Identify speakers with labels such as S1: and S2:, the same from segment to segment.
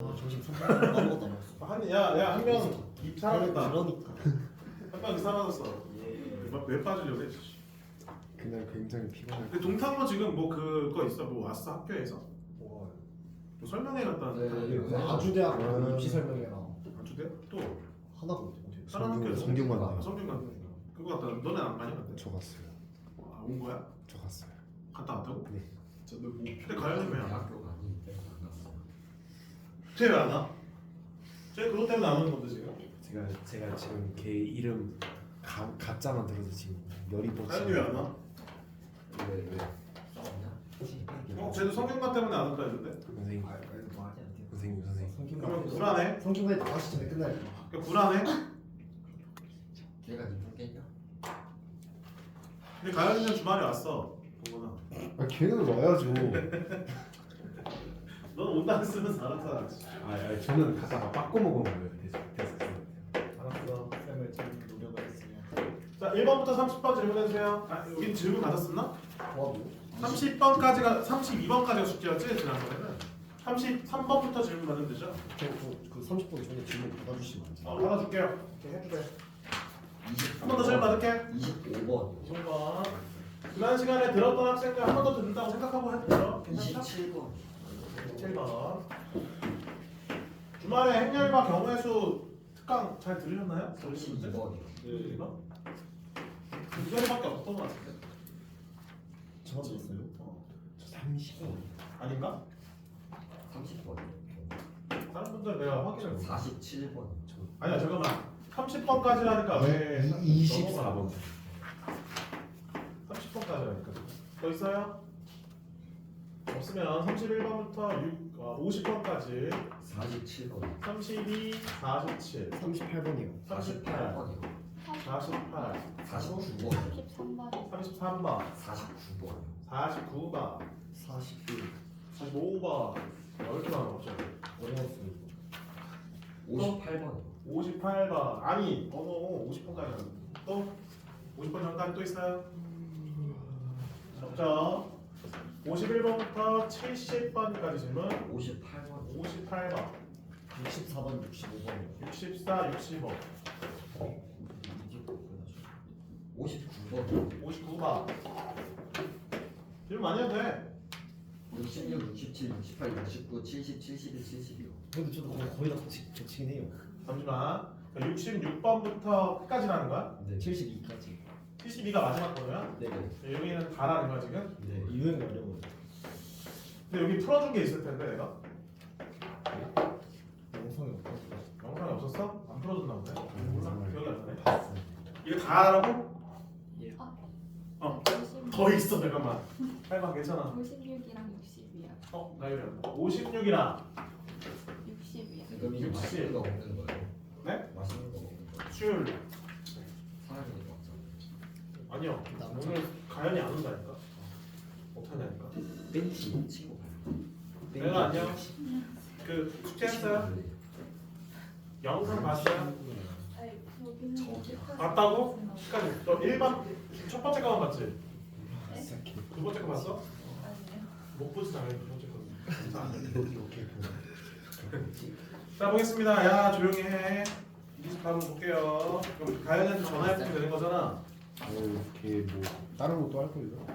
S1: 점심 3분 아무것도 안 먹었어.
S2: 한 명 입 사라졌다.
S1: 그러니까.
S2: 한 명이 사라졌어. 왜 빠지려고 해?
S3: 그날 굉장히 피곤해.
S2: 근데 동탄로 지금 뭐 그거 있어? 뭐 왔어 학교에서? 뭐 설명회 갔다는.
S1: 네, 아주대학 입시 설명회랑
S2: 아주대? 또
S1: 하나가 어디?
S2: 다른 학교에서.
S3: 성균관.
S2: 성균관. 그거 갔다. 너네 안 많이 갔대?
S3: 저 갔어요.
S2: 온 거야?
S3: 저 갔어요.
S2: 갔다 왔다고?
S3: 네.
S2: 근데 가연이 왜안 와?
S4: 대학교가 아니기 때문에 안 갔어요.
S2: 쟤왜안 와? 쟤 그것 때문에 안 오는 건데 지금?
S3: 제가 지금 걔 이름 가짜만 들어서 지금 열이
S2: 가연이 왜안 와?
S4: 왜 싸웠냐?
S2: 쟤도 성균관 때문에 안 온다 했는데?
S3: 선생님 선생님
S2: 그러면 불안해?
S1: 성균관에 나가시 전에 끝나야
S2: 그러니까 불안해?
S4: 걔가 니폰 깼냐?
S2: 근데 가연이는 주말에 왔어. 보거나.
S3: 아 걔는 와야죠.
S2: 넌 온다 했으면 알았잖아.
S3: 아 저는 가다가 빠꾸 먹은 거예요. 데스크.
S1: 알았어. 쌤을 좀 노력하겠으면.
S2: 자 1번부터 30번 질문해주세요. 여긴 질문 받았었나?
S1: 뭐하고?
S2: 30번까지가 32번까지가 숙제였지 지난번에는. 33번부터 질문 받으면 되죠?
S1: 그 30분 전에 질문 받아주시면 안 돼요?
S2: 받아줄게요. 이렇게 해주래.
S4: 20.
S2: 한 번 더 질문 받을게.
S4: 25번.
S2: 20번. 지난 시간에 들었던 학생들 한 번 더 듣는다고 생각하고 해도 괜찮다?
S4: 27번.
S2: 7번. 주말에 행렬과 경우의 특강 잘 들으셨나요?
S4: 32번이요.
S2: 이거? 두 개밖에 없었던 것 같은데.
S1: 저만 들었어요?
S3: 저 30분.
S2: 아닌가?
S4: 30번이요.
S2: 다른 분들 내가 확인을 못.
S4: 47번.
S2: 아니야 잠깐만. 30번까지라니까 왜?
S3: 24번.
S2: 30번까지라니까. 더 있어요? 없으면 31번부터 50번까지
S4: 47번.
S2: 32, 47,
S1: 38번이요.
S2: 38,
S4: 48번이요.
S2: 48,
S4: 49번.
S5: 33번이
S2: 33번,
S4: 49번.
S2: 49번,
S1: 41.
S2: 45번. 왜 이렇게 많아 갑자기?
S1: 어려웠어요.
S4: 58번이요.
S2: 58번. 아니 번호 50번까지 또 50번 전까지 또 있어요? 적죠? 51번부터 70번까지 질문.
S4: 58번.
S2: 58번,
S1: 64번, 65번이요.
S2: 64, 65,
S4: 59번.
S2: 59번. 질문 많이 해도 돼.
S4: 66, 67, 68, 69, 70, 71, 72요.
S1: 근데 저도 거의 다 거치긴 해요.
S2: 잠시만. 66번부터 끝까지라는 거야?
S1: 네. 72까지.
S2: 72가 마지막 번호야?
S1: 네네.
S2: 여기는 다라는 거야 지금?
S1: 네. 유형이 어려워요.
S2: 근데 여기 풀어준 게 있을 텐데 내가?
S1: 영상이 없어서.
S2: 영상이 없었어? 안 풀어줬나 보네. 몰라.
S3: 영상을
S2: 기억이 안 나네.
S3: 봤어요.
S2: 이거 다 하라고?
S1: 예.
S2: 더 있어 잠깐만. 할만 괜찮아.
S5: 56이랑 60이야.
S2: 나유리 56이랑
S5: 60이야.
S4: 지금 이게
S2: 60.
S4: 맛있는 거 먹는 거예요.
S2: 네?
S4: 맛있는 거 먹는 거예요.
S2: 술.
S4: 사람이니까 없잖아.
S2: 아니요. 오늘 가연이 안 온다니까. 어떡하냐니까.
S1: 벤티.
S4: 친구
S2: 내가 안녕. 그 숙제했어요? 영상 봤어요?
S5: 아니 여기는
S4: 저기요.
S2: 봤다고? 끝까지. 너 1번 첫 번째 거만 봤지?
S1: 시작해.
S2: 두 번째 거 봤어?
S5: 아니에요.
S2: 못 보지 당연히 두 번째 거는.
S1: 이렇게 보나.
S2: 자 보겠습니다. 야 조용히 해. 24번 볼게요. 그럼 가연이한테 전화해보면 되는 거잖아.
S3: 걔뭐 다른 것도 할 걸요?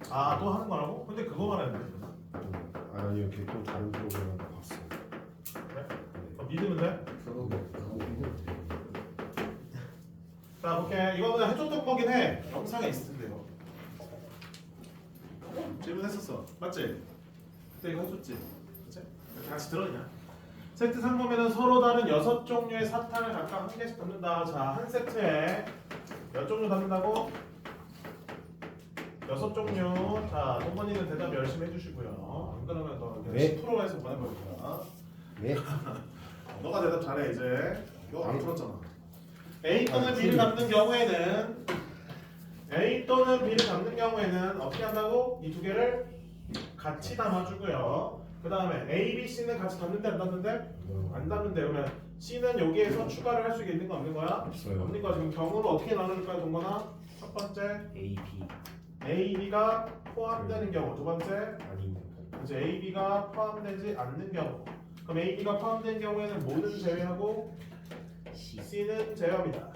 S2: 아 또 하는 거라고? 근데 그거만 했는데.
S3: 아니요, 걔 또 다른 프로그램 하나 봤어요.
S2: 그래? 믿으면 돼?
S4: 프로그램
S2: 자 볼게. 이거는 해줬던 거긴 해. 영상에 있을 텐데 이거. 질문했었어. 맞지? 그때 이거 해줬지? 그치? 같이 들었냐? 세트 3 보면은 서로 다른 6종류의 사탕을 각각 한 개씩 담는다. 자, 한 세트에 몇 종류 담는다고? 6종류. 자, 동건이는 대답 열심히 해주시고요. 안 그러면 너
S3: 네.
S2: 10%에서 보내버릴 거야.
S3: 네.
S2: 너가 대답 잘해 이제. 너 안
S3: 네.
S2: 풀었잖아. A 또는 B를 담는 경우에는 어떻게 한다고? 이 두 개를 같이 담아주고요. 그 다음에 A, B, C는 같이 담는데 안 담는데? 안 담는데. 그러면 C는 여기에서 추가를 할 수 있는 거 없는 거야?
S3: 없어요.
S2: 없는 거야. 지금 경우를 어떻게 나눌까요, 동건아? 첫 번째
S3: A, B
S2: A, B가 포함되는 경우. 두 번째
S3: 아닌
S2: 이제 A, B가 포함되지 않는 경우. 그럼 A, B가 포함된 경우에는 뭐는 제외하고 C는 제외합니다.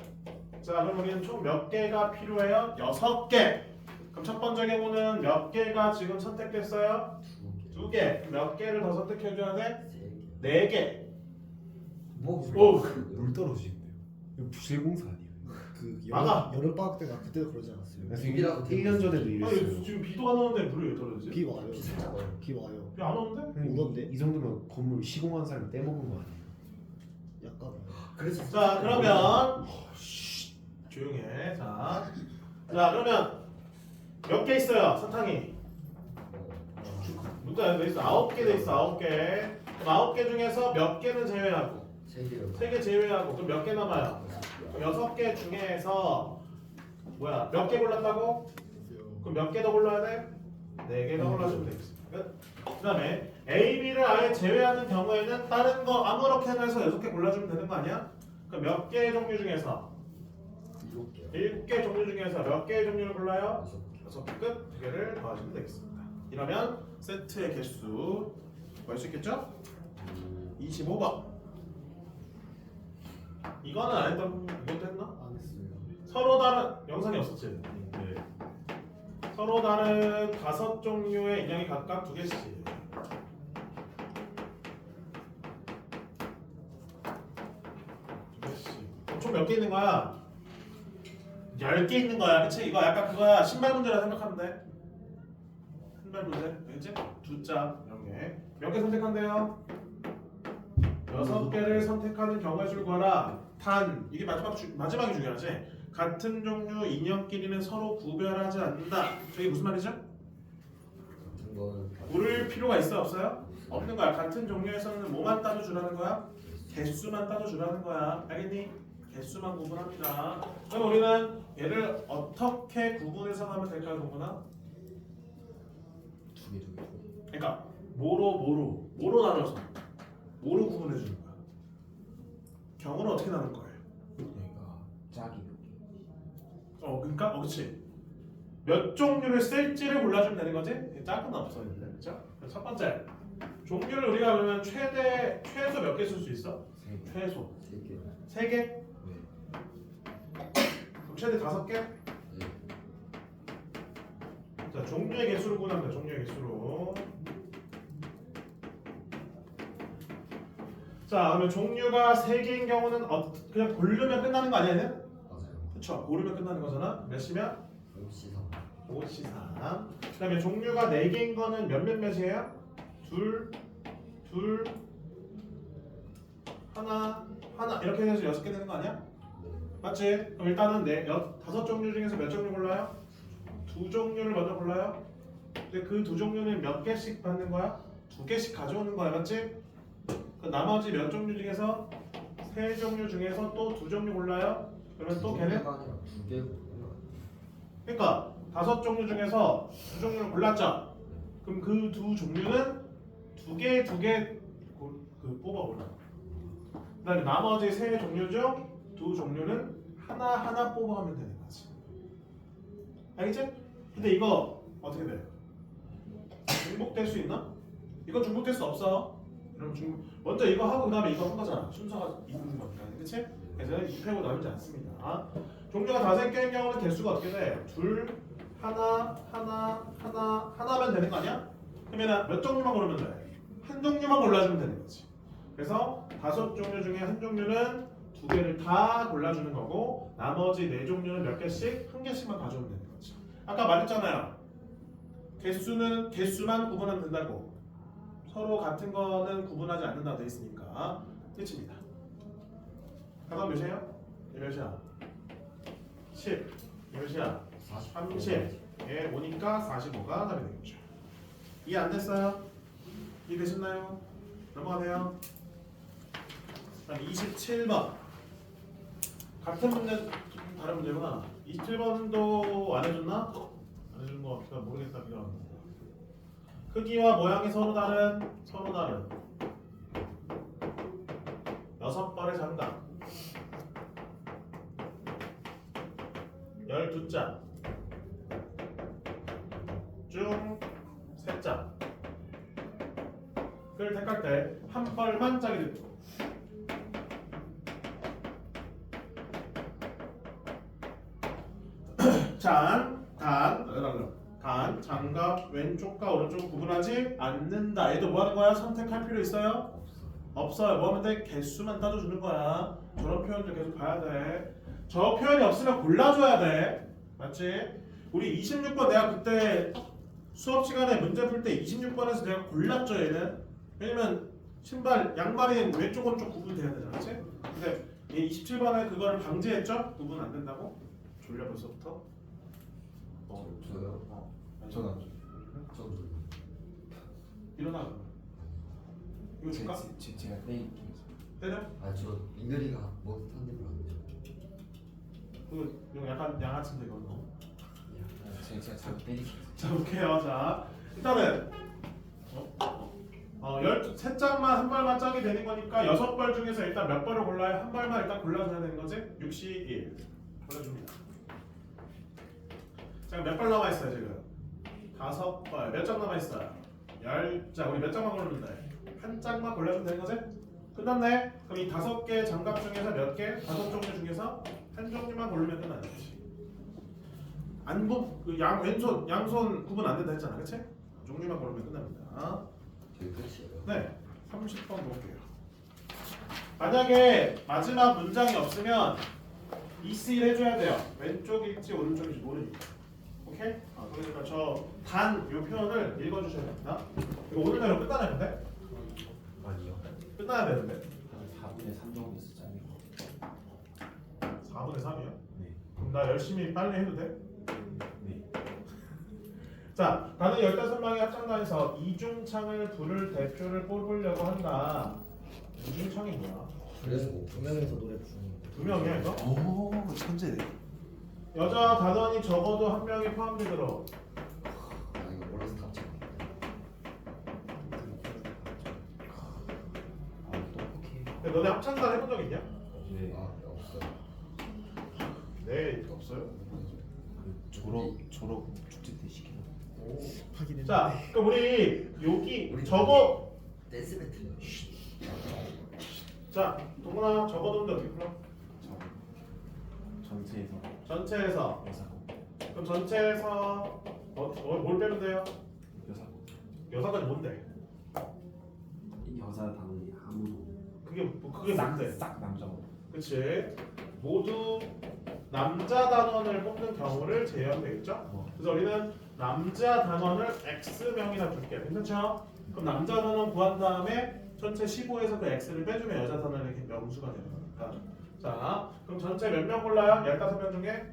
S2: 자, 그럼 우리는 총 몇 개가 필요해요? 6개. 그럼 첫 번째 경우는 몇 개가 지금 선택됐어요? 2개. 몇 개를 더 선택해줘야 돼? 4개.
S4: 뭐?
S2: 오.
S3: 물 떨어지는데요. 이거 부실공사 아니에요?
S1: 그
S2: 막아.
S1: 여름 방학 때나 그때도 그러지 않았어요?
S3: 그래서
S4: 비비라고
S3: 1년 전에도
S2: 아니,
S3: 이랬어요.
S2: 지금 비도 안 오는데 물이 왜 떨어지지?
S1: 비 와요.
S4: 비 진짜 와요.
S1: 비 와요.
S2: 비 안 오는데?
S1: 울었는데?
S3: 이 정도면 건물 시공한 사람이 떼먹은 거 아니에요?
S1: 약간
S4: 그래서
S2: 자, 그러면 조용해. 자, 그러면 몇 개 있어요? 사탕이. 문자에 돼 있어. 9개 돼 있어. 9개. 그럼 9개 중에서 몇 개는 제외하고
S4: 3개요.
S2: 3개 제외하고 그럼 몇 개 남아요? 6개 중에서 뭐야? 몇 개 골랐다고? 그럼 몇 개 더 골라야 돼? 4개 더 골라주면 되겠어. 끝. 그다음에 A, B를 아예 제외하는 경우에는 다른 거 아무렇게나 해서 6개 골라주면 되는 거 아니야? 그럼 몇 개의 종류 중에서
S4: 7개요.
S2: 7개 종류 중에서 몇 개의 종류를 골라요?
S4: 6개.
S2: 6개 끝. 2개를 더하시면 되겠습니다. 이러면 세트의 개수 구할 수 있겠죠? 25번. 이거는 안 했던 이것도 했나?
S1: 안 했어요.
S2: 서로 다른 영상이 없었지? 네. 서로 다른 5종류의 인형이 각각 2개씩. 총 몇 개 있는 거야? 10개 있는 거야. 그치? 이거 약간 그거야. 신발 문제라 생각하면 돼. 신발 문제. 그치? 2자 이런 게. 몇 개 선택한대요? 6개를 선택하는 경우의 줄 구하라. 단 이게 마지막이 중요하지. 같은 종류 인형끼리는 서로 구별하지 않는다. 저게 무슨 말이죠?
S4: 같은 거는
S2: 고를 필요가 있어 없어요? 없는 거야. 같은 종류에서는 뭐만 따져 주라는 거야? 개수만 따져 주라는 거야. 알겠니? 개수만 구분합니다. 그럼 우리는 얘를 어떻게 구분해서 하면 될까요, 동훈아?
S4: 2개.
S2: 그러니까 뭐로 나눠서 뭐로 구분해 주는 거야? 경우는 어떻게 나눌 거예요?
S3: 얘가 짝이
S2: 그러니까 그렇지. 몇 종류를 쓸지를 골라주면 되는 거지. 짝은 없어 있는데, 그렇죠? 첫 번째 종류를 우리가 그러면 최소 몇 개 쓸 수 있어? 최소
S4: 3개.
S2: 3개?
S3: 네.
S2: 그럼 최대 5개?
S4: 네.
S2: 자, 종류의 개수를 구분합니다. 종류의 개수로. 자, 그러면 종류가 3개인 경우는 그냥 고르면 끝나는 거 아니야? 얘는?
S4: 맞아요.
S2: 그쵸? 고르면 끝나는 거잖아. 몇 시면?
S4: 5시 3.
S2: 5시 3. 그 다음에 종류가 4개인 거는 몇이에요? 둘, 하나 이렇게 해서 6개 되는 거 아니야? 맞지? 그럼 일단은 5종류 중에서 몇 종류 골라요? 2종류를 먼저 골라요. 근데 그 2종류는 몇 개씩 받는 거야? 2개씩 가져오는 거야, 맞지? 그 나머지 몇 종류 중에서 3종류 중에서 또 2종류 골라요. 그러면 또 걔는
S4: 아니라 2개.
S2: 그러니까 5종류 중에서 2종류를 골랐죠. 그럼 그 2종류는 2개 뽑아 올라. 그다음에 나머지 3종류 중 2종류는 하나 뽑아하면 되는 거지. 알겠지? 근데 이거 어떻게 돼? 중복될 수 있나? 이건 중복될 수 없어. 그럼 먼저 이거 하고 그다음에 이거 한 거잖아. 순서가 있는 겁니다. 그렇지? 그래서 입회고 나누지 않습니다. 종류가 5개인 경우는 개수가 어떻게 돼? 둘, 하나면 되는 거 아니야? 그러면 몇 종류만 고르면 돼? 한 종류만 골라주면 되는 거지. 그래서 5종류 중에 한 종류는 2개를 다 골라주는 거고 나머지 4종류는 몇 개씩? 한 개씩만 가져오면 되는 거지. 아까 말했잖아요. 개수만 구분하면 된다고. 서로 같은 거는 구분하지 않는다고 돼 있으니까 끝입니다. 가방 몇이에요? 몇이야? 10. 몇이야? 30. 예, 오니까 45가 답이 되겠죠. 이해 안 됐어요? 이해 되셨나요? 넘어가세요. 다음 27번. 같은 문제 좀 다른 문제구나. 27번도 안 해줬나? 안 해준 거 같기도 모르겠다. 크기와 모양이 서로 다른 6벌의 장갑 12자 중 3자 그걸 택할 때 한 벌만 짜게 됩니다. 단, 장갑 왼쪽과 오른쪽 구분하지 않는다. 얘도 뭐 하는 거야? 선택할 필요 있어요? 없어요. 뭐 하면 돼? 개수만 따져주는 거야. 저런 표현들 계속 봐야 돼. 저 표현이 없으면 골라줘야 돼. 맞지? 우리 26번 내가 그때 수업 시간에 문제 풀 때 26번에서 내가 골랐죠 얘는. 왜냐면 신발 양말이 왼쪽 오른쪽 구분돼야 되잖아. 그치? 근데 얘 27번에 그거를 방지했죠? 구분 안 된다고? 졸려 벌써부터?
S4: 저요?
S3: 저는 안
S4: 저도
S2: 일어나 그러면. 이거 줄까?
S3: 제가 땡.
S2: 때려?
S4: 아저 민결이가 뭐 탄데 그러는데
S2: 이거 약간 양아치인데 이거 너.
S3: 제가 때릴게요.
S2: 자 볼게요. 자 일단은 13장만 한 발만 짜게 되는 거니까 6벌 중에서 일단 몇 벌을 골라요? 한 발만 일단 골라줘야 되는 거지? 61 골라줍니다. 자 몇 벌 남아있어요 지금? 5벌. 몇 장 남아있어요? 10장. 우리 몇 장만 고르면 돼? 한 장만 골라주면 되는 거지? 끝났네? 그럼 이 5개 장갑 중에서 몇 개? 5종류 중에서 한 종류만 고르면 끝나는 거지. 왼손, 양손 구분 안 된다 했잖아, 그치? 종류만 고르면 끝납니다.
S4: 저희 끝이에요.
S2: 네, 30번 볼게요. 만약에 마지막 문장이 없으면 EC 해줘야 돼요. 왼쪽일지 오른쪽일지 모르니까. 오케이? 그러니까 요 표현을 읽어주셔야 됩니다. 이거 오늘 내로 끝나야 되는데?
S3: 아니요.
S2: 끝나야 되는데?
S3: 한 4분의 3 정도 쓰잖아요.
S2: 4분의 3이요?
S3: 네.
S2: 그럼 나 열심히 빨리 해도 돼?
S3: 네.
S2: 자, 나는 15명이 합창단에서 이중창을 부를 대표를 뽑으려고 한다. 이중창이 뭐야?
S4: 그래서 뭐
S1: 2명에서 노래 부르는 거.
S2: 2명이야 이거?
S3: 오, 천재네.
S2: 여자 단원이 적어도 1명이 포함되도록.
S4: 아 이거 몰라서 갑자기
S3: 똑똑해.
S2: 근데 너네 합창단 해본 적 있냐?
S3: 네.
S4: 아 없어요.
S2: 네, 없어요.
S3: 그 졸업 축제 때 시키는.
S2: 오.
S1: 하긴
S2: 자,
S1: 했는데.
S2: 그럼 우리 여기
S4: 우리
S2: 적어.
S4: 댄스 배틀.
S2: 자, 동훈아 적어놓는데 어떻게 풀어?
S3: 전체에서
S2: 전체에서.
S3: 여사고.
S2: 그럼 전체에서 뭘 빼면 돼요?
S3: 여사고.
S2: 여사까지 뭔데?
S3: 이 여사 단원이 아무도.
S2: 그게 뭔데?
S3: 싹 남자고.
S2: 그치? 모두 남자 단원을 뽑는 경우를 제외하되겠죠? 그래서 우리는 남자 단원을 X명이나 줄게요. 괜찮죠? 그럼 남자 단원 구한 다음에 전체 15에서 그 X를 빼주면 여자 단원의 명수가 되는 거니까. 자, 그럼 전체 몇 명 골라요? 15명 중에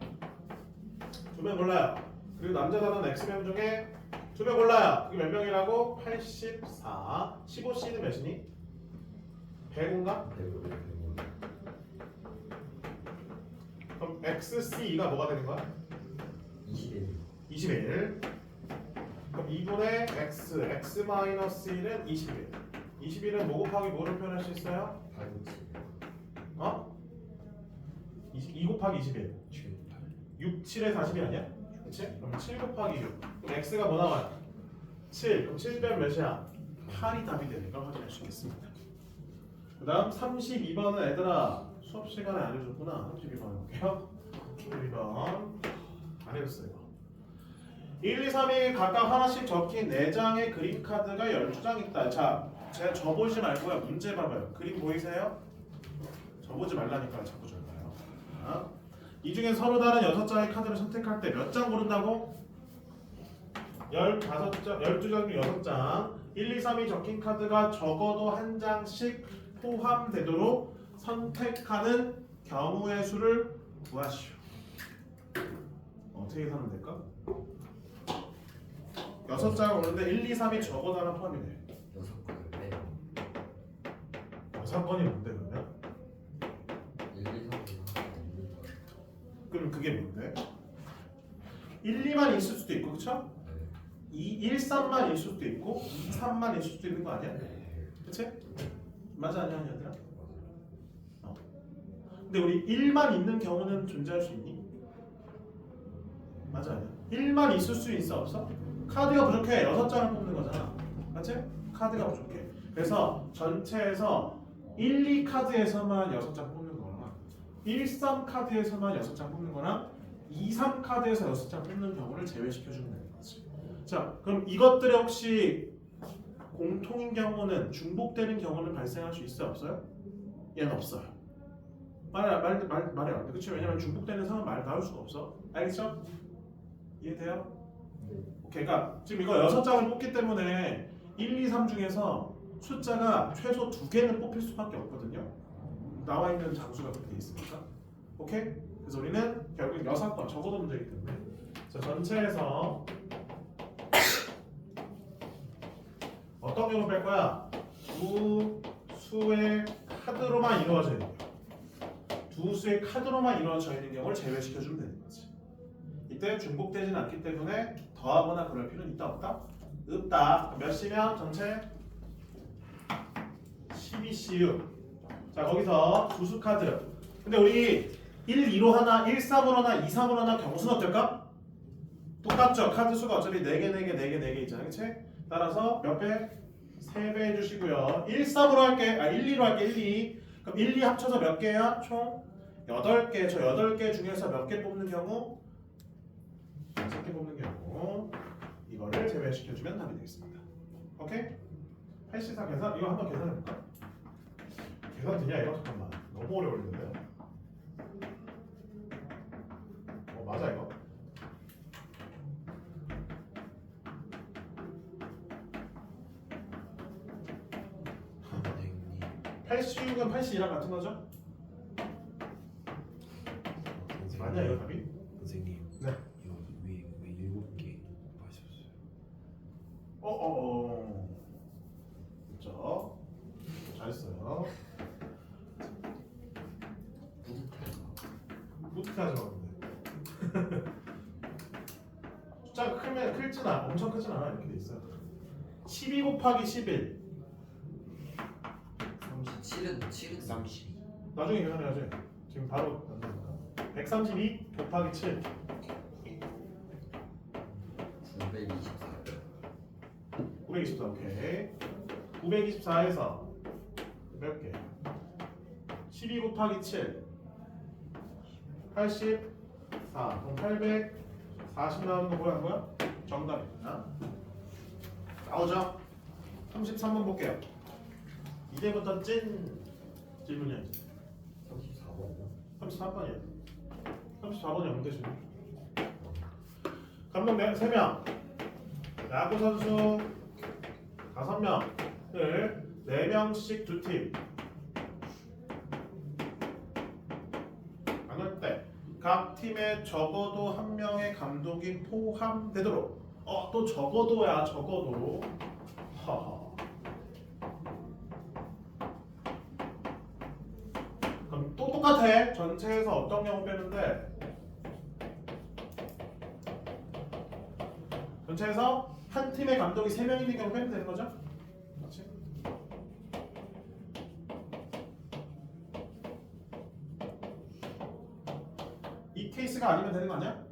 S2: 2명 골라요. 그리고 남자 단원 X명 중에 2명 골라요. 그게 몇 명이라고? 84. 15C는 몇이니? 105인가? 그럼 XC가 뭐가 되는 거야?
S4: 21.
S2: 21. 그럼 2분의 X, X-1은 21. 21은 뭐 곱하기 뭐를 표현할 수 있어요? 2 곱하기 21. 6, 7에 40이 아니야? 그치? 그럼 7 곱하기 6. 그럼 X가 뭐 나와요? 7. 그럼 7 빼면 몇이야? 8이 답이 되는 걸 확인할 수 있습니다. 그 다음 32번은 얘들아 수업 시간에 안 해줬구나. 32번 해볼게요. 32번 안 해줬어요. 1, 2, 3이 각각 하나씩 적힌 4장의 그림 카드가 12장 있다. 자, 제가 저보지 말고요. 문제 봐봐요. 그림 보이세요? 저보지 말라니까 자꾸 저 봐요. 자, 이 중에 서로 다른 6장의 카드를 선택할 때 몇 장 고른다고? 15장, 12장 중 6장. 1, 2, 3이 적힌 카드가 적어도 한 장씩 포함되도록 선택하는 경우의 수를 구하시오. 어떻게 하면 될까? 6장을 오는데 1, 2, 3이 적어도 하나 포함이 돼.
S4: 6건을 빼요.
S2: 6건이 뭔데 그러면?
S4: 1, 2, 3, 4, 5, 6.
S2: 그럼 그게 뭔데? 1, 2만 있을 수도 있고 그쵸? 1, 3만 있을 수도 있고 2, 3만 있을 수도 있는 거 아니야? 그치? 맞아 아니야 얘들아? 근데 우리 1만 있는 경우는 존재할 수 있니? 맞아 아니야? 1만 있을 수 있어 없어? 카드가 부족해. 6장을 뽑는 거잖아. 맞지? 카드가 부족해. 그래서 전체에서 1, 2카드에서만 6장 뽑는 거랑 1, 3카드에서만 6장 뽑는 거랑 2, 3카드에서 6장 뽑는 경우를 제외시켜주면 되는 거지. 자, 그럼 이것들의 혹시 공통인 경우는 중복되는 경우는 발생할 수 있어요? 없어요? 얘는 없어요. 말이 안 돼. 그치? 왜냐면 중복되는 상황 말 나올 수가 없어. 알겠죠? 이해돼요? 오케이. 그러니까 지금 이거 6장을 뽑기 때문에 1, 2, 3 중에서 숫자가 최소 2개는 뽑힐 수밖에 없거든요. 나와 있는 장수가 그렇게 돼 있으니까. 오케이? 그래서 우리는 결국 6번 적어도 문제이기 때문에 자, 전체에서 어떤 경우 뺄 거야? 두 수의 카드로만 이루어져 있는 경우. 두 수의 카드로만 이루어져 있는 경우를 제외시켜주면 되는 거지. 이때 중복되진 않기 때문에 더하거나 그럴 필요는 있다 없다? 없다. 몇 시면 전체 12CU. 자, 거기서 두 수 카드. 근데 우리 1, 2로 하나, 1, 3으로 하나, 2, 3으로 하나 경우수는 어떨까? 똑같죠. 카드 수가 어차피 4개 있잖아요. 그치? 따라서 몇 배? 3배 해주시고요. 1, 3으로 할게. 1, 2로 할게. 1, 2. 그럼 1, 2 합쳐서 몇 개야? 총 8개. 저 8개 중에서 몇 개 뽑는 경우? 6개 뽑는 경우. 이거를 제외시켜주면 답이 되겠습니다. 오케이? 8시사 계산? 이거 한번 계산해볼까? 계산 되냐 이거? 잠깐만. 너무 오래 걸리는데요? 맞아 이거?
S3: 선생님.
S2: 86은 82랑 같은 거죠? 맞냐 이거 답이?
S3: 선생님.
S2: 네.
S3: 이거 왜 7개 하셨어요?
S2: 그렇죠. 잘했어요. 뿌듯하죠 근데. 숫자가 클진 않아. 엄청 크진 않아. 이렇게 돼 있어요. 12 곱하기 11.
S4: 37은
S3: 32.
S2: 나중에 계산해야지. 지금 바로 안 되니까. 132 곱하기 7.
S4: 924.
S2: 924 오케이. 924에서 몇 개? 12 곱하기 7. 84. 그럼 840 나오는 거 뭐야? 정답입니다. 나오죠? 33번 볼게요. 이제부터 찐 질문이야.
S4: 34번이요?
S2: 33번이야. 34번이 없는데 지금. 감독 3명. 야구 선수 5명을 4명씩 두 팀. 나눌 때 각 팀에 적어도 한 명의 감독이 포함되도록. 또 적어도야 적어도. 하하. 그럼 또 똑같아. 전체에서 어떤 경우 빼는데 전체에서 한 팀의 감독이 3명 있는 경우 빼면 되는 거죠? 그렇지? 이 케이스가 아니면 되는 거 아니야?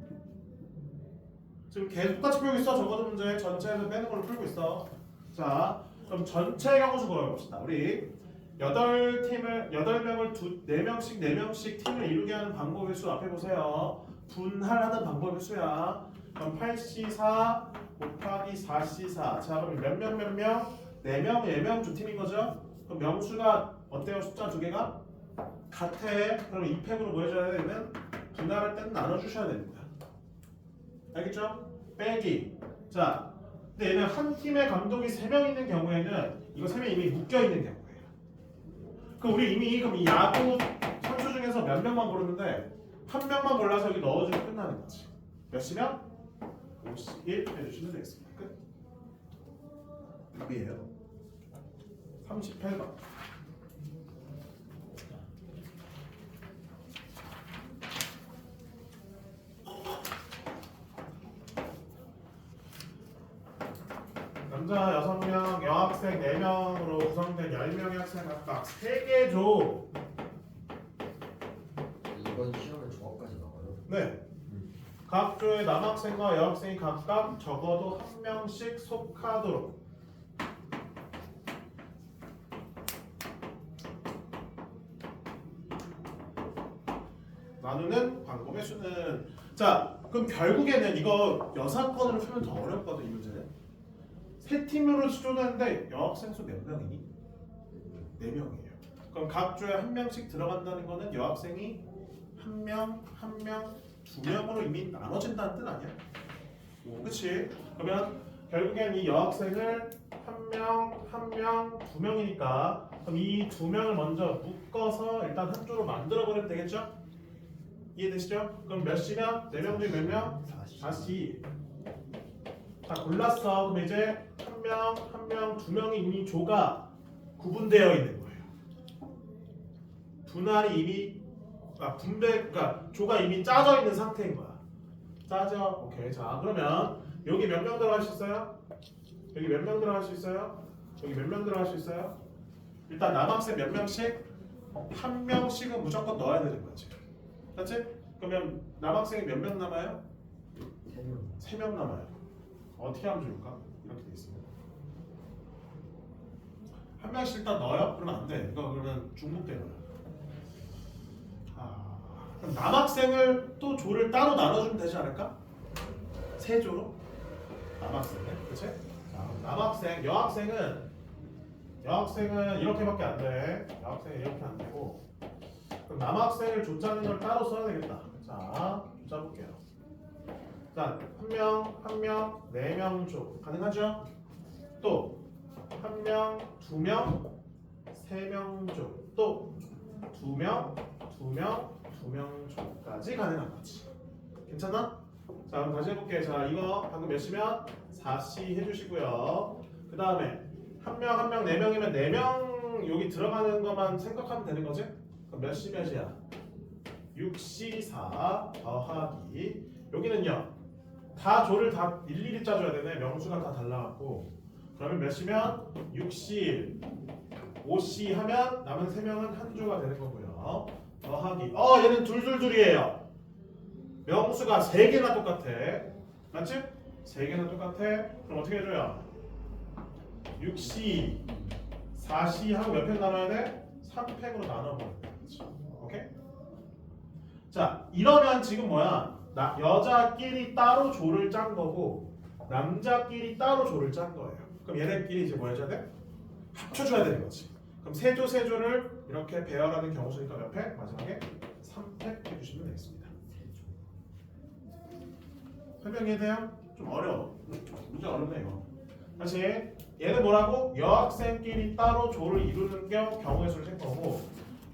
S2: 지금 계속 똑같이 풀고 있어. 적어도 문제 전체에서 빼는 걸로 풀고 있어. 자, 그럼 전체 경우수 보여봅시다. 우리 8명을 4명씩 팀을 이루게 하는 방법의 수 앞에 보세요. 분할하는 방법의 수야. 그럼 8C4 곱하기 4C4. 자, 그럼 몇 명? 4명, 4명 두 팀인 거죠? 그럼 명수가 어때요? 숫자 두 개가? 같아. 그럼 2팩으로 뭐 해줘야 되면 분할할 때는 나눠주셔야 됩니다. 알겠죠? 빼기. 자, 근데 얘는 한 팀의 감독이 3명 있는 경우에는 이거 3명이 이미 묶여있는 경우예요. 그럼 우리 이미 그럼 이 야구 선수 중에서 몇 명만 고르는데 한 명만 골라서 여기 넣어주면 끝나는 거지. 몇 시면? 51 해주시면 되겠습니다. 끝. 답이에요. 38번. 남자 6명, 여학생 4명으로 구성된 10명의 학생 각각 3개 조.
S4: 이번 시험에 조합까지 나와요?
S2: 네. 각 조의 남학생과 여학생이 각각 적어도 한 명씩 속하도록. 나누는 광범의 수는 자 그럼 결국에는 이거 여사건으로 풀면 더 어렵거든 이 문제는. 세 팀으로 쏟았는데 여학생 수 몇 명이니? 4명이에요. 그럼 각 조에 한 명씩 들어간다는 거는 여학생이 한 명, 한 명, 2명으로 이미 나눠진다는 뜻 아니야? 그치? 그러면 결국엔 이 여학생을 한 명, 한 명, 2명이니까 그럼 이 2명을 먼저 묶어서 일단 한 조로 만들어버리면 되겠죠? 이해되시죠? 그럼 몇 시면? 4명 중에 몇 명? 4시. 자 골랐어. 그럼 이제 한 명, 한 명, 2명이 이미 조가 구분되어 있는 거예요. 분할이 이미 그러니까 조가 이미 짜져 있는 상태인 거야. 짜져. 오케이. 자 그러면 여기 몇 명 들어갈 수 있어요? 여기 몇 명 들어갈 수 있어요? 여기 몇 명 들어갈 수 있어요? 일단 남학생 몇 명씩? 한 명씩은 무조건 넣어야 되는 거지. 맞지? 그러면 남학생이 몇 명 남아요? 3명 남아요. 어떻게 하면 좋을까? 이렇게 돼 있습니다. 한 명씩 일단 넣어요? 그러면 안 돼. 이거 그러면 중복되거든. 그럼 남학생을 또 조를 따로 나눠주면 되지 않을까? 3조로? 남학생을, 그치? 자, 남학생, 여학생은 이렇게밖에 안 돼. 여학생은 이렇게 안 되고. 그럼 남학생을 조 짜는 걸 따로 써야 되겠다. 자, 조 짜볼게요. 자, 한 명, 4명 조. 가능하죠? 또, 한 명, 2명, 3명 조. 또, 2명, 2명 조까지 가능한 거지. 괜찮아? 자, 그럼 다시 해볼게. 자, 이거 방금 몇 시면? 4시 해주시고요. 그 다음에 한 명, 4명이면 4명 여기 들어가는 것만 생각하면 되는 거지? 그럼 몇 시 몇이야? 6시 4 더하기 여기는요. 다 조를 다 일일이 짜줘야 되네. 명수가 다 달라갖고 그러면 몇 시면? 6시 5시 하면 남은 3명은 한 조가 되는 거고요. 더하기 얘는 둘이에요. 명수가 3개나 똑같아. 맞지? 3개나 똑같아. 그럼 어떻게 해줘요? 6시 4시 하고 몇 팩 나눠야 돼? 3팩으로 나눠버려. 오케이? 자 이러면 지금 뭐야? 여자끼리 따로 조를 짠 거고 남자끼리 따로 조를 짠 거예요. 그럼 얘네끼리 이제 뭐 해줘야 돼? 합쳐줘야 되는 거지. 그럼 세조를 이렇게 배열하는 경우 수니까 몇 팩? 마지막에 3팩 해주시면 되겠습니다. 설명 이해돼요? 좀 어려워. 문제 어렵네 이거. 다시 얘는 뭐라고? 여학생끼리 따로 조를 이루는 경우의 수를 센 거고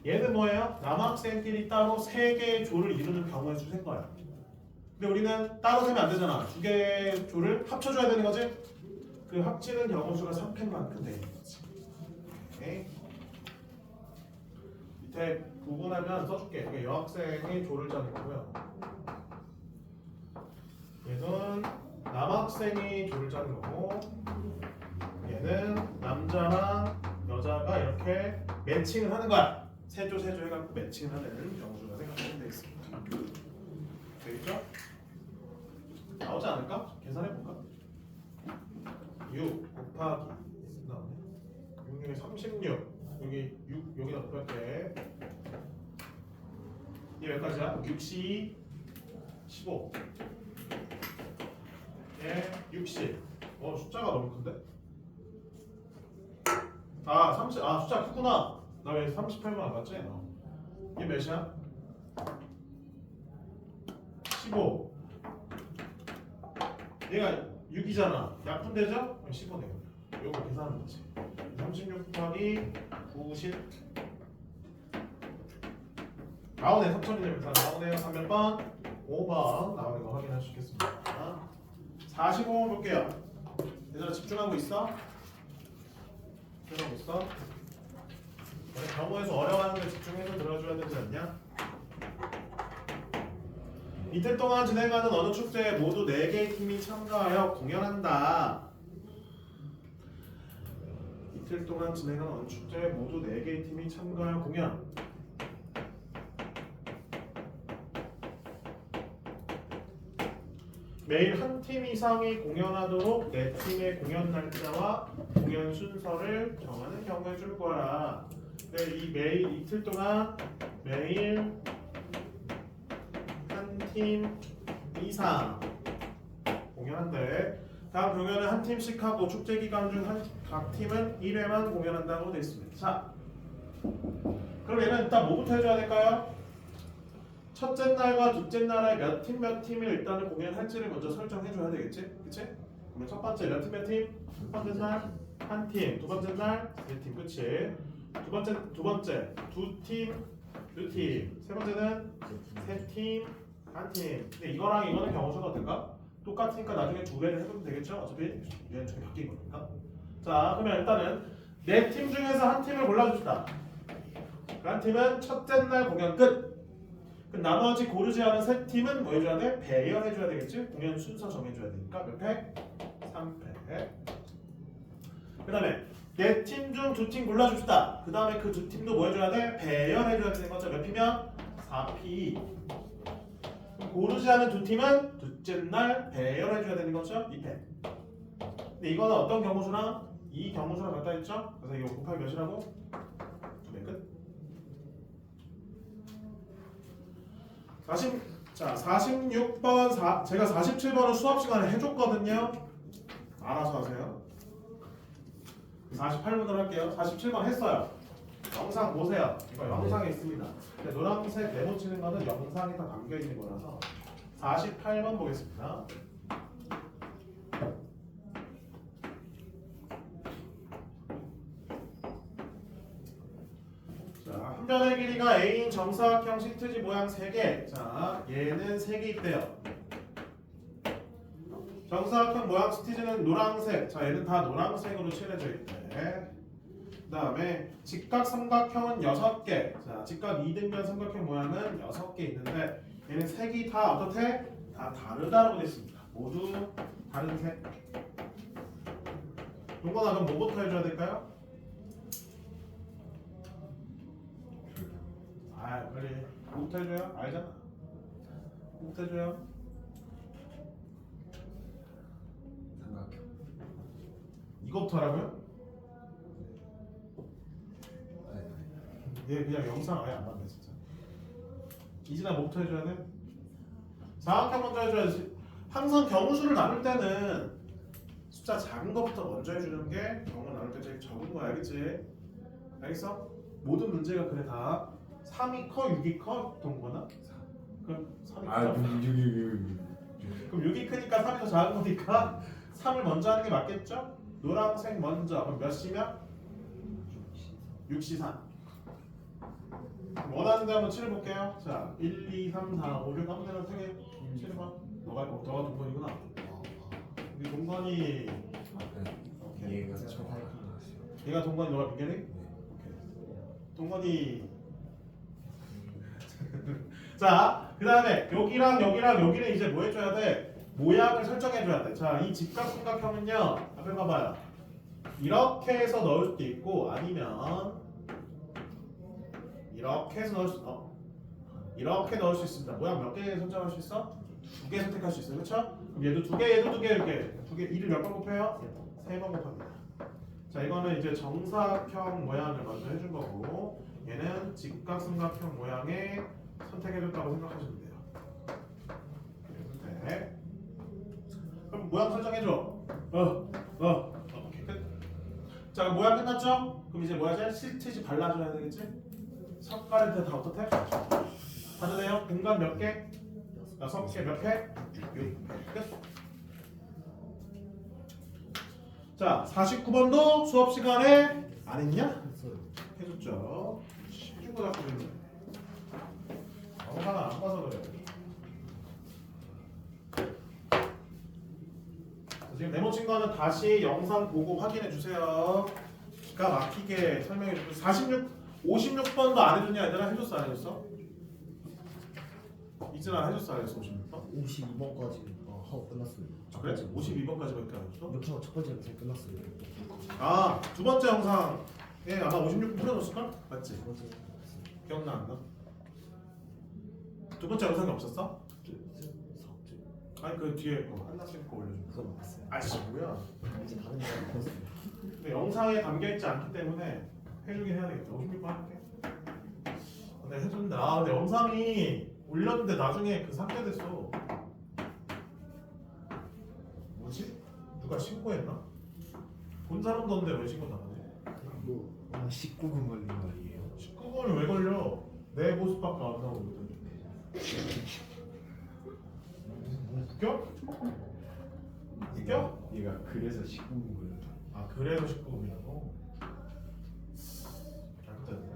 S2: 얘는 뭐예요? 남학생끼리 따로 3개의 조를 이루는 경우의 수를 센 거야. 근데 우리는 따로 세면 안 되잖아. 2개의 조를 합쳐줘야 되는 거지? 그 합치는 경우 수가 3팩만큼 되는 거지. 오케이. 밑에 구분하면 써줄게. 이게 여학생이 조를 짜는 거고요. 얘는 남학생이 조를 짜는 거고 얘는 남자랑 여자가 이렇게 매칭을 하는 거야. 세조 해갖고 매칭을 하는 경우수가 생각하면 되겠습니다. 되겠죠? 나오지 않을까? 계산해볼까? 6 곱하기 나오네. 6, 6에 36 여기 6 여기다 곱할게. 이게 몇 가지야? 6시 15 예, 60 숫자가 너무 큰데? 숫자 크구나. 나 왜 38만 안 봤지? 이게 몇이야? 15 얘가 6이잖아. 약분되죠? 15 되거든. 요거 계산하는 거지. 36 곱하기 90 나오네. 3,000이면 나오네요. 3몇 번? 5번 나오는 거 확인할 수 있겠습니다. 45번 볼게요. 얘들아 집중하고 있어? 집중하고 있어? 경우에서 어려워하는 걸 집중해서 들어줘야 되지 않냐? 이틀 동안 진행하는 어느 축제에 모두 4개의 팀이 참가하여 공연한다. 이틀 동안 진행하는 어느 축제에 모두 4개의 팀이 참가하여 공연. 매일 한 팀 이상이 공연하도록 4팀의 공연 날짜와 공연 순서를 정하는 경우에 줄 거야. 이 매일 이틀 동안 매일 2팀 이상 공연한대. 다음 공연은 한 팀씩 하고 축제 기간 중 각 팀은 1회만 공연한다고 되어 있습니다. 자, 그럼 얘는 일단 뭐부터 해줘야 될까요? 첫째 날과 둘째 날에 몇 팀을 일단은 공연할지를 먼저 설정해줘야 되겠지? 그치? 그러면 첫 번째 몇 팀 몇 팀? 첫 번째 날 한 팀, 두 번째 날 네 팀, 그치? 두 번째 두 팀, 세 번째는 세 팀, 한 팀. 근데 이거랑 이거는 경우수가 어떨까? 똑같으니까 나중에 두 배를 해보면 되겠죠? 어차피 얘는 저기 바뀐 거니까. 자, 그러면 일단은 네 팀 중에서 한 팀을 골라줍시다. 그 한 팀은 첫째 날 공연 끝. 그 나머지 고르지 않은 세 팀은 뭐 해줘야 돼? 배열해줘야 되겠지? 공연 순서 정해줘야 되니까 몇 패? 3패. 그 다음에 네 팀 중 두 팀 골라줍시다. 그 다음에 그 두 팀도 뭐 해줘야 돼? 배열해줘야 되는 거죠. 몇 피면? 4피. 고르지 않은 두 팀은 둘째 날 배열해줘야 되는 거죠. 2패. 근데 이거는 어떤 경우수랑 이 경우수랑 같다 했죠? 그래서 이거 곱하기 몇이라고? 2배 끝. 46번, 제가 47번은 수업 시간에 해줬거든요. 알아서 하세요. 48번으로 할게요. 47번 했어요. 영상 보세요. 이거 영상에 있습니다. 근데 노란색 네모 치는 거는 영상에 다 담겨 있는 거라서 48번 보겠습니다. 자, 한 변의 길이가 A인 정사각형 시트지 모양 3개. 자, 얘는 3개 있대요. 정사각형 모양 시트지는 노란색. 자, 얘는 다 노란색으로 칠해져 있대. 그 다음에 직각 삼각형은 6개. 자, 직각 이등변 삼각형 모양은 6개 있는데 얘는 색이 다 어떻게? 다 다르다고 되어 있습니다. 모두 다른 색. 동건아 그럼 뭐부터 해줘야 될까요? 아, 빨리 뭐부터 해줘요? 알잖아. 뭐부터 해줘요?
S4: 삼각형.
S2: 이거부터 하라고요? 얘 그냥 영상 아예 안 봤네 진짜. 이진아 뭐부터 해줘야 돼? 사각형 먼저 해줘야지. 항상 경우수를 나눌 때는 숫자 작은 것부터 먼저 해주는 게 경우 나눌 때 제일 적은 거야, 알겠지? 알겠어? 모든 문제가 그래 다 3이 커, 6이 커? 동거나? 그럼 3이 커. 그럼 6이 크니까 3이 더 작은 거니까 3을 먼저 하는 게 맞겠죠? 노란색 먼저. 그럼 몇 시면? 6시 3. 원하는 데 한번 칠해볼게요. 자, 1, 2, 3, 4, 5, 6 아무 데나 3개 칠해봐. 너가 동건이구나. 우리 동건이 오케이.
S3: 얘가 저
S2: 얘가 동건이 너가 민결이? 오케이. 동건이 자, 그 다음에 여기랑 여기는 이제 뭐 해줘야 돼? 모양을 설정해줘야 돼. 자, 이 직각삼각형은요 앞에 봐봐요. 이렇게 해서 넣을 수도 있고 아니면 이렇게 해서 이렇게 넣을 수 있습니다. 모양 몇 개 선정할 수 있어? 2개 선택할 수 있어요. 그렇죠? 그럼 얘도 2개, 얘도 2개 이렇게 2개 2를 몇 번 곱해요? 3번 곱합니다. 자, 이거는 이제 정사각형 모양을 먼저 해준 거고 얘는 직각삼각형 모양에 선택해줬다고 생각하시면 돼요. 선택. 그럼 모양 설정해줘. 오케이 끝. 자, 그럼 모양 끝났죠? 그럼 이제 뭐 하지? 시트지 발라줘야 되겠지? 석가래한테 다 어떻게? 다들 돼요? 공간 몇 개? 6개 몇 회? 6회 끝. 자, 49번도 수업 시간에 안 했냐? 해줬죠. 해준 거 자꾸 했네. 영상을 안 봐서 그래. 지금 네모 친 거는 다시 영상 보고 확인해 주세요. 기가 막히게 설명해 주고 56번도 안 해줬냐 얘들아? 해줬어 안 해줬어? 이진아 해줬어 안 해줬어 56번?
S1: 52번까지 하고 끝났어요.
S2: 아, 그래? 52번까지밖에 안 해줬어?
S1: 이렇게 하고 첫 번째 영상 끝났어요.
S2: 아, 두 번째 영상에 아마 56분 풀어줬을걸? 맞지?
S1: 두 번째
S2: 기억나 안 나? 두 번째 영상이 없었어? 아니 그 뒤에 한나씩 거 올려줘.
S1: 그건 봤어요.
S2: 아씨 뭐야?
S1: 이제 다른 거 봤어요.
S2: 근데 영상에 담겨있지 않기 때문에 해주긴 해야 되겠다. 56번 할게. 근데 해줬는데 근데 영상이 올렸는데 나중에 그 삭제됐어. 뭐지? 누가 신고했나? 본 사람도 없는데 왜 신고 나가지?
S3: 뭐 19금 걸린 말이에요.
S2: 19번이 왜 걸려? 내 모습밖에 안 나오거든. 웃겨? 웃겨?
S3: 얘가 그래서 19금 걸렸다.
S2: 아 그래서 19금이라고? 잘못됐네.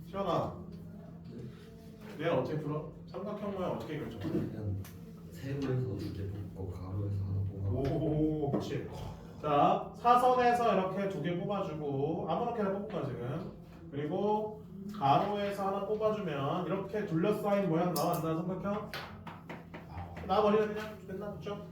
S2: 시원아 얘는 어떻게 풀어? 삼각형 모양 어떻게 결정해?
S4: 그냥 세로에서 두개 뽑고 가로에서 하나 뽑아.
S2: 오 그렇지. 자 사선에서 이렇게 두 개 뽑아주고 아무렇게나 뽑을까 지금. 그리고 가로에서 하나 뽑아주면 이렇게 둘러싸인 모양 나와 안 나와 삼각형? 나와버리면 그냥 됐나? 그쵸?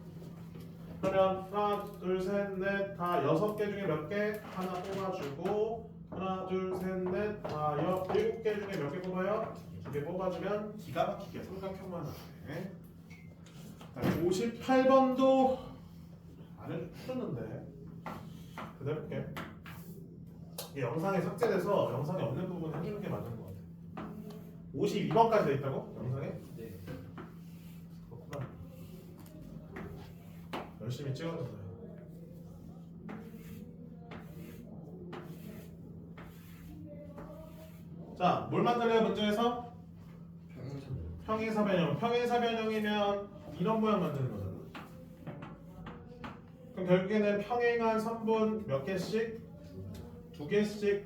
S2: 그러면 하나 둘셋넷 다 6개 중에 몇 개? 하나 뽑아주고 하나 둘셋넷 다 7개 중에 몇 개 뽑아요? 2개 뽑아주면 기가 막히게 삼각형만 나네. 58번도 안 해줬는데 그대로 볼게. 이게 영상에 삭제돼서 영상에 없는 부분 해주는 게 맞는 것 같아. 52번까지 돼 있다고? 영상에?
S1: 네.
S2: 그렇구나. 열심히 찍어줬어요. 자, 뭘 만들래요 문제에서? 평행사변형. 평행사변형이면 이런 모양 만드는 거잖아. 그럼 결국에는 평행한 선분 몇 개씩? 2개씩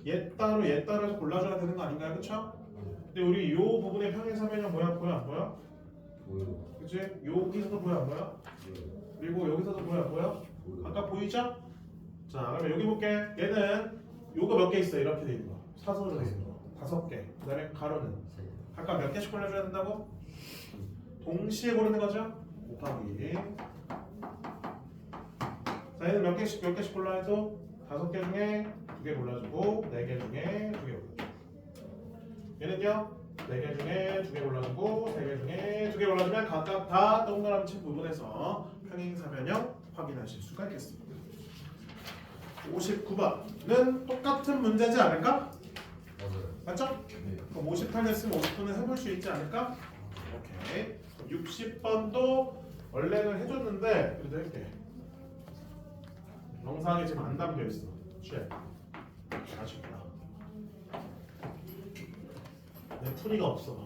S2: 얘 따로 해서 골라줘야 되는 거 아닌가요? 그쵸? 근데 우리 요 부분의 평행사변형 모양 보여 안 보여?
S4: 보여.
S2: 그치? 여기서도 보여 안 보여? 그리고 여기서도 보여 안 보여? 아까 보이죠? 자 그러면 여기 볼게. 얘는 요거 몇 개 있어 이렇게 돼 있는 거. 사선으로 돼 있는 거 5개. 그 다음에 가로는 각각 몇 개씩 골라줘야 된다고? 동시에 고르는 거죠? 곱하기. 자 얘는 몇 개씩 골라야 해도 5개 중에 2개 골라주고 4개 중에 2개 골라주고 얘는요 4개 중에 2개 골라주고 3개 중에 2개 골라주면 각각 다 동그라미 친 부분에서 평행사변형 확인하실 수가 있겠습니다. 59번은 똑같은 문제지 않을까?
S4: 맞아요.
S2: 맞죠?
S3: 네.
S2: 그럼 58 됐으면 50분은 해볼 수 있지 않을까? 오케이. 60번도 원래는 해줬는데 그래도 할게. 영상에 지금 안 담겨 있어. 취해. 아쉽다. 내 풀이가 없어.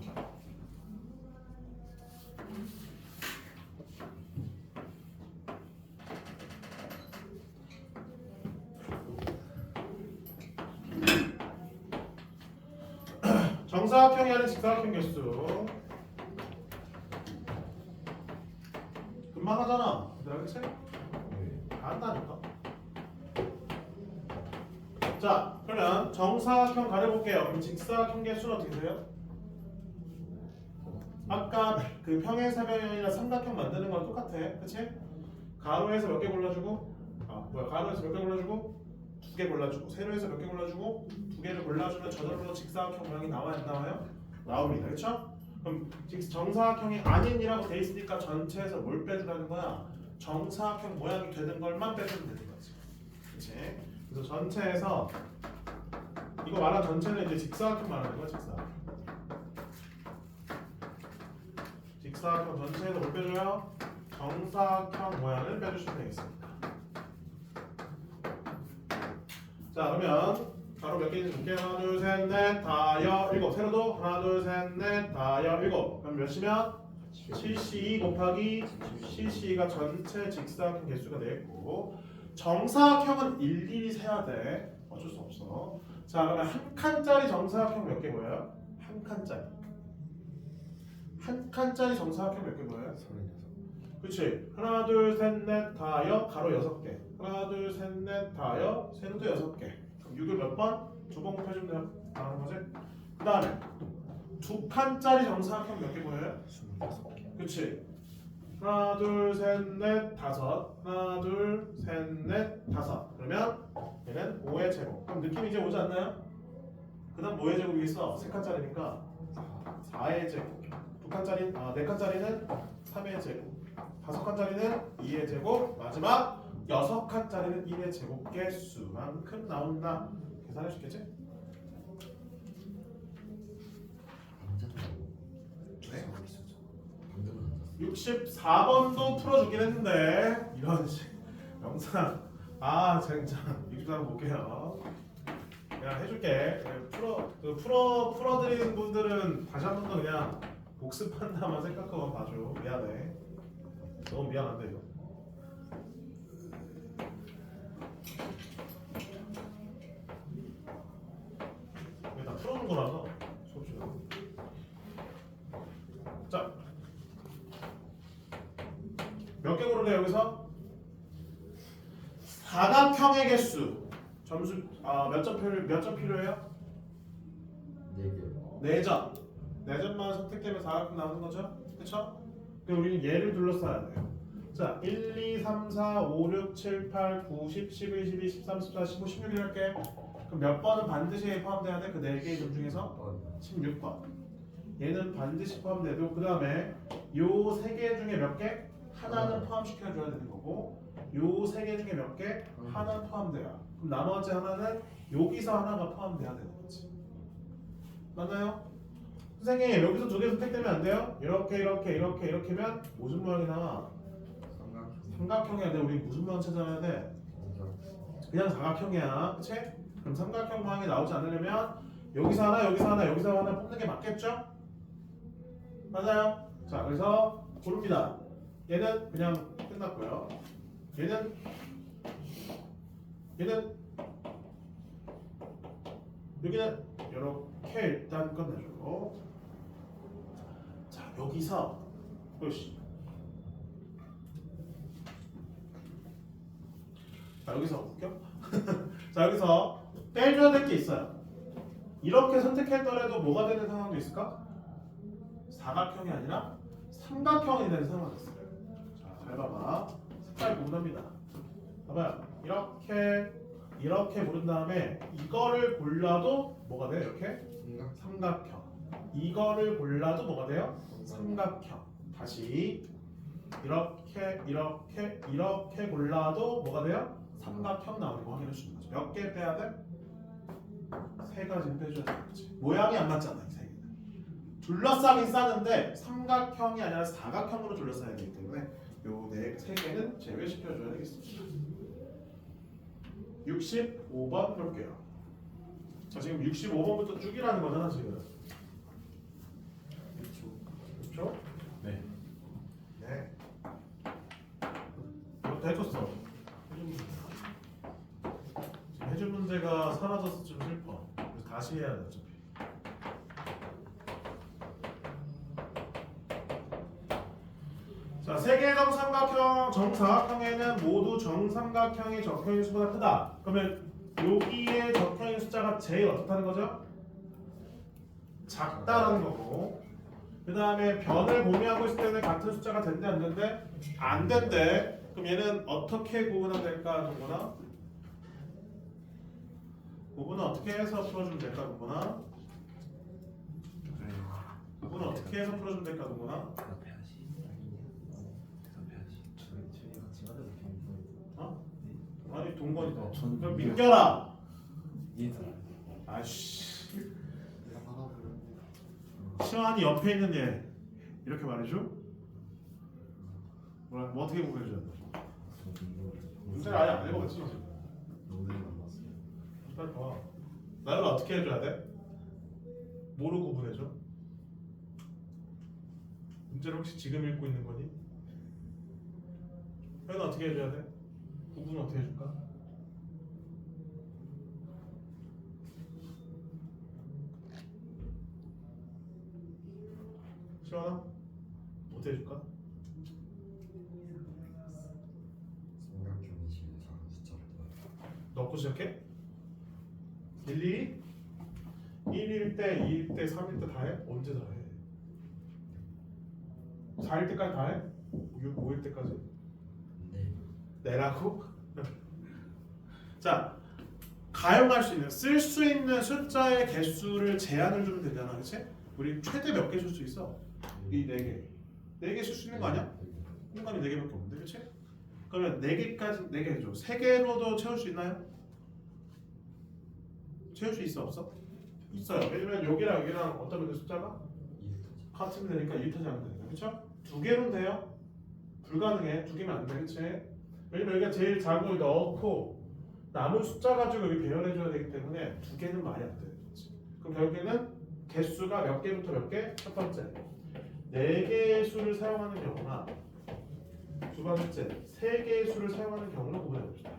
S2: 정사각형이 아닌 직사각형 개수. 금방 하잖아. 그치? 다 한다니까. 자, 그러면 정사각형 가려볼게요. 그럼 직사각형 개수는 어떻게 돼요? 아까 그 평행사변형이나 삼각형 만드는 거랑 똑같아. 그치? 가로에서 몇 개 골라주고 가로에서 몇 개 골라주고 2개 골라주고 세로에서 몇 개 골라주고 2개를 골라주면 저절로 직사각형 모양이 나와야 안 나와요? 나옵니다. 그쵸? 그럼 정사각형이 아닌이라고 돼 있으니까 전체에서 뭘 빼주라는 거야? 정사각형 모양이 되는 걸만 빼주면 되는 거지. 그치? 그래서 전체에서 이거 말한 전체는 이제 직사각형 말하는 거야. 직사각형 전체에서 뭘 빼줘요? 정사각형 모양을 빼주시면 되겠습니다. 자 그러면 가로 몇 개 있는지 볼게요. 하나 둘 셋 넷 다 7. 세로도 하나 둘 셋 넷 다 7. 그럼 몇이면? 7C 곱하기 CC가 전체 직사각형 개수가 되겠고 정사각형은 일일이 세야 돼. 어쩔 수 없어. 자 그러면 한 칸짜리 정사각형 몇 개 보여요? 한 칸짜리. 한 칸짜리 정사각형 몇 개 보여요?
S3: 36.
S2: 그치? 하나 둘 셋 넷 다여 가로 6개. 하나 둘 셋 넷 다여 세로도 6개. 그럼 6을 몇 번? 2번 곱해주면 돼요. 나오는 거지? 그 다음에 두 칸짜리 정사각형 몇 개 보여요?
S3: 26개.
S2: 그치? 하나 둘 셋 넷 다섯. 하나 둘 셋 넷 다섯. 그러면 얘는 5의 제곱. 그럼 느낌 이제 오지 않나요? 그 다음 뭐의 제곱이 있어? 3칸짜리니까 4의 제곱. 두 칸짜리, 네 칸짜리는 3의 제곱. 5칸짜리는 2의 제곱. 마지막 6칸짜리는 1의 제곱 개수만큼 나온다. 계산해 주겠지? 네.
S1: 방금
S2: 64번도 풀어주긴 했는데 이런 영상 진짜 64번 볼게요. 그냥 해줄게. 풀어드리는 분들은 다시 한 번 더 그냥 복습한다만 생각하고 봐줘. 미안해. 너무 미안한데 이거. 이게 다 풀어놓은 거라서 수업 시간에. 자, 몇 개 고르래 여기서? 사각형의 개수. 점수 몇 점 필요해요?
S4: 4개.
S2: 4점. 4점만 선택되면 사각형 나오는 거죠? 그쵸? 그럼 우리는 얘를 둘러싸야 돼요. 자, 1, 2, 3, 4, 5, 6, 7, 8, 9, 10, 11, 12, 13, 14, 15, 16 이렇게. 그럼 몇 번은 반드시 포함돼야 돼? 그 4개의 점 중에서? 16번. 얘는 반드시 포함돼도 그 다음에 요 3개 중에 몇 개? 하나는 포함시켜줘야 되는 거고 요 3개 중에 몇 개? 하나는 포함돼야. 그럼 나머지 하나는 여기서 하나가 포함돼야 되는 거지. 맞나요? 선생님 여기서 2개 선택되면 안 돼요? 이렇게면 무슨 모양이 나와? 삼각형이야. 근데 우리 무슨 모양 찾아야 돼? 그냥 사각형이야. 그치? 그럼 삼각형 모양이 나오지 않으려면 여기서 하나 뽑는 게 맞겠죠? 맞아요? 자, 그래서 고릅니다. 얘는 그냥 끝났고요. 얘는 여기는 이렇게 일단 끝내주고. 자, 여기서 으쌰. 자, 여기서 웃겨? 자, 여기서 빼줘야 될 게 있어요. 이렇게 선택했더라도 뭐가 되는 상황도 있을까? 사각형이 아니라 삼각형이 되는 상황이 있어요. 자, 잘 봐봐. 색깔 구분합니다. 봐봐요. 이렇게 고른 다음에 이거를 골라도 뭐가 돼요? 이렇게? 삼각형. 이거를 골라도 뭐가 돼요? 삼각형. 다시 이렇게 골라도 뭐가 돼요? 삼각형 나오는 거 확인해 주는 거죠. 몇 개 빼야 돼? 3가지는 빼줘야 되겠지. 모양이 안 맞잖아, 이 3개는. 둘러싸긴 싸는데 삼각형이 아니라 사각형으로 둘러싸야 되기 때문에 요 3개는 제외시켜줘야 되겠습니다. 65번 볼게요. 자, 지금 65번부터 쭉이라는 거잖아, 지금. 그렇죠?
S3: 네.
S2: 네. 이거 다 해줬어. 지금 해준 문제가 사라져서 좀 슬퍼. 그래서 다시 해야 돼, 어차피. 자, 세개의 정사각형에는 모두 정삼각형의 적혀있는 수보다 크다. 그러면 여기에 적혀있는 숫자가 제일 어떻다는 거죠? 작다라는 거고. 그 다음에 변을 공유하고 있을 때는 같은 숫자가 된대 안 된대? 안 된대. 그럼 얘는 어떻게 구분하면 될까? 동거나? 구분은 어떻게 해서 풀어주면 될까? 동거나? 구분은 어떻게 해서 풀어주면 될까? 동거나? 어? 아니 동건이다. 그럼 민결아. 아씨. 시환이 옆에 있는 얘 이렇게 말해줘? 뭐 어떻게 구분해줘야 돼? 문제를 아예 안 읽어봤지? 빨리 봐. 나를 어떻게 해줘야 돼? 뭐로 구분해줘? 문제를 혹시 지금 읽고 있는 거니? 회는 어떻게 해줘야 돼? 구분은 어떻게 해줄까? 시원아? 어떻게 해줄까?
S4: 삼각형이 제일 작은 숫자를
S2: 넣고 시작해? 1, 2, 1일 때, 2일 때, 3일 때 다 해? 언제 다 해? 4일 때까지 다 해? 6, 5일 때까지?
S4: 네.
S2: 내라고? 자, 가용할 수 있는, 쓸 수 있는 숫자의 개수를 제한을 주면 되잖아, 그치? 우리 최대 몇 개 쓸 수 있어? 이 4개. 4개 쓸 수 있는 거 아니야? 공간이 4개밖에 없는데, 그치? 그러면 4개까지, 4개죠. 3개로도 채울 수 있나요? 채울 수 있어, 없어? 있어요. 왜냐면 여기랑 어떤 숫자가? 같으면 되니까 1타지 하면 되니까 그쵸? 두 개로는 돼요? 불가능해. 두 개면 안 돼. 그치? 왜냐면 여기가 제일 작은 걸 넣고 남은 숫자 가지고 여기 배열해줘야 되기 때문에 두 개는 말이 안 돼. 그치? 그럼 결국에는 개수가 몇 개부터 몇 개? 첫 번째 4개의 수를 사용하는 경우나 두 번째 3개의 수를 사용하는 경우는 구분해봅시다.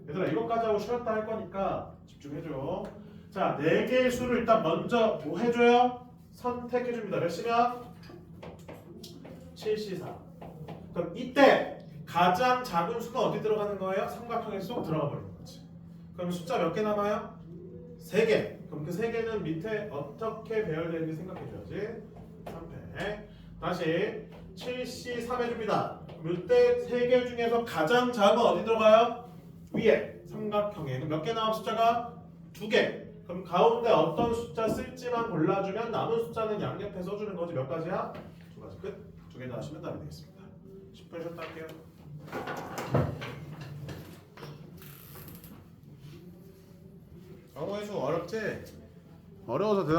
S2: 얘들아 이것까지 하고 쉬었다 할 거니까 집중해줘. 자 4개의 수를 일단 먼저 뭐 해줘요? 선택해줍니다. 몇 시간? 7C4. 그럼 이때 가장 작은 수는 어디 들어가는 거예요? 삼각형에 쏙 들어가 버리는 거지. 그럼 숫자 몇 개 남아요? 3개. 그럼 그 3개는 밑에 어떻게 배열되는지 생각해줘야지. 3패. 다시 7C3 해줍니다. 그럼 이때 3개 중에서 가장 작은 건 어디 들어가요? 위에 삼각형에. 그럼 몇 개 나온 숫자가? 2개. 그럼 가운데 어떤 숫자 쓸지만 골라주면 남은 숫자는 양옆에 써주는 거지. 몇 가지야? 2가지 끝. 2개 다 하시면 답이 되겠습니다. 10분 쉬었다 할게요. 영어의 수 어렵지? 어려워서